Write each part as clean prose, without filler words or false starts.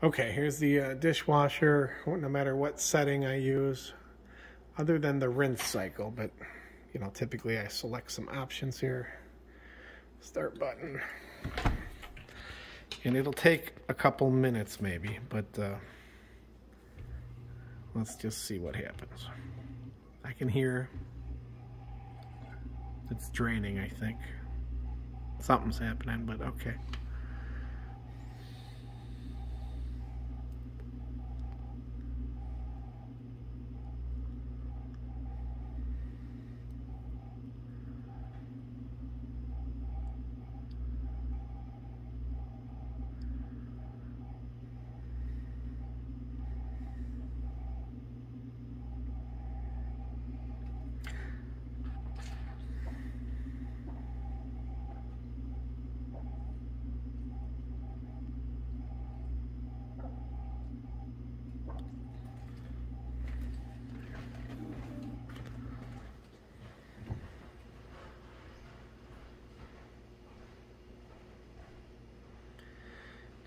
Okay, here's the dishwasher, no matter what setting I use, other than the rinse cycle, but you know, typically I select some options here. Start button. And it'll take a couple minutes maybe, but let's just see what happens. I can hear it's draining, I think. Something's happening, but okay.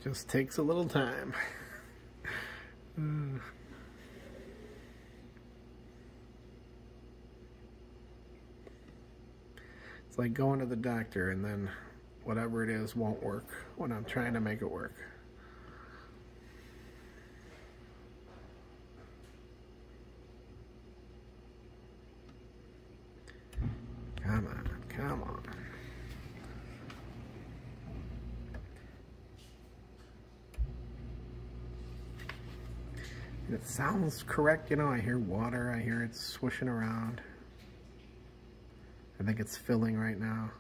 Just takes a little time. It's like going to the doctor and then whatever it is won't work when I'm trying to make it work. Come on, come on. It sounds correct, you know, I hear water, I hear it swishing around. I think it's filling right now.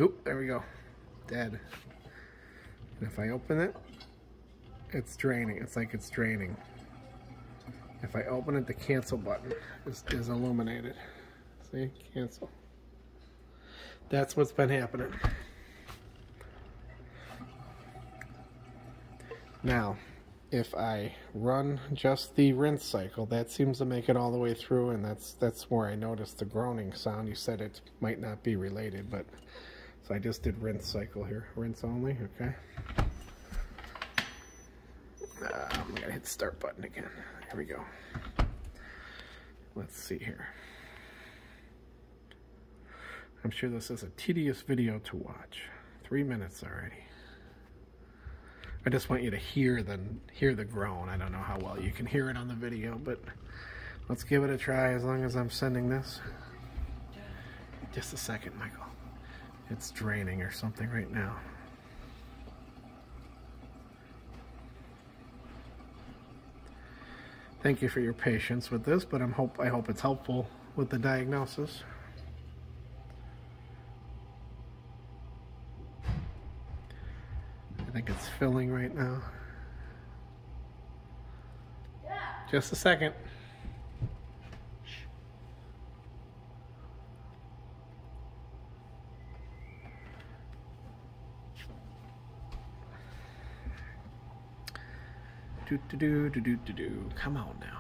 Oop, there we go. Dead. And if I open it, it's draining. It's like it's draining. If I open it, the cancel button is illuminated. See? Cancel. That's what's been happening. Now, if I run just the rinse cycle, that seems to make it all the way through, and that's where I noticed the groaning sound. You said it might not be related, but so I just did rinse cycle here. Rinse only, okay. I'm gonna hit start button again. Here we go. Let's see here. I'm sure this is a tedious video to watch. 3 minutes already. I just want you to hear the groan. I don't know how well you can hear it on the video, but let's give it a try as long as I'm sending this. Just a second, Michael. It's draining or something right now. Thank you for your patience with this, but I hope it's helpful with the diagnosis. I think it's filling right now. Just a second. Come on now.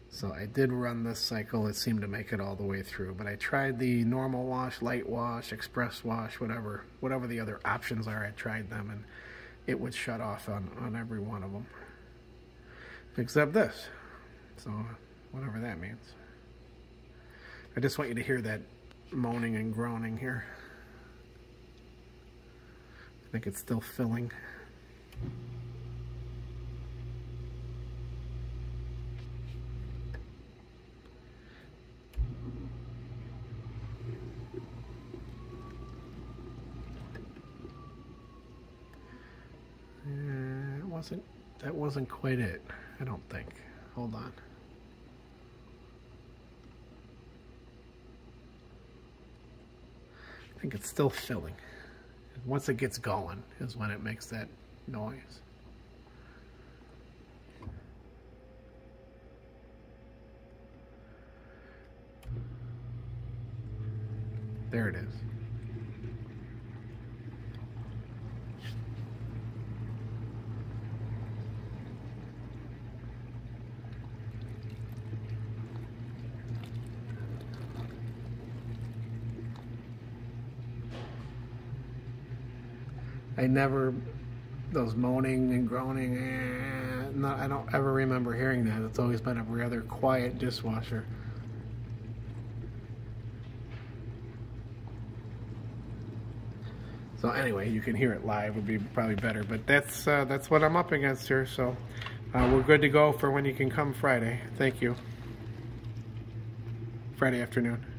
So I did run this cycle. It seemed to make it all the way through, but I tried the normal wash, light wash, express wash, whatever the other options are. I tried them, and it would shut off on every one of them, except this. So whatever that means. I just want you to hear that moaning and groaning here. I think it's still filling. That wasn't quite it, I don't think. Hold on. I think it's still filling. Once it gets going is when it makes that noise. There it is. I never, those moaning and groaning, no, I don't ever remember hearing that. It's always been a rather quiet dishwasher. So anyway, you can hear it live would be probably better, but that's what I'm up against here. So we're good to go for when you can come Friday. Thank you. Friday afternoon.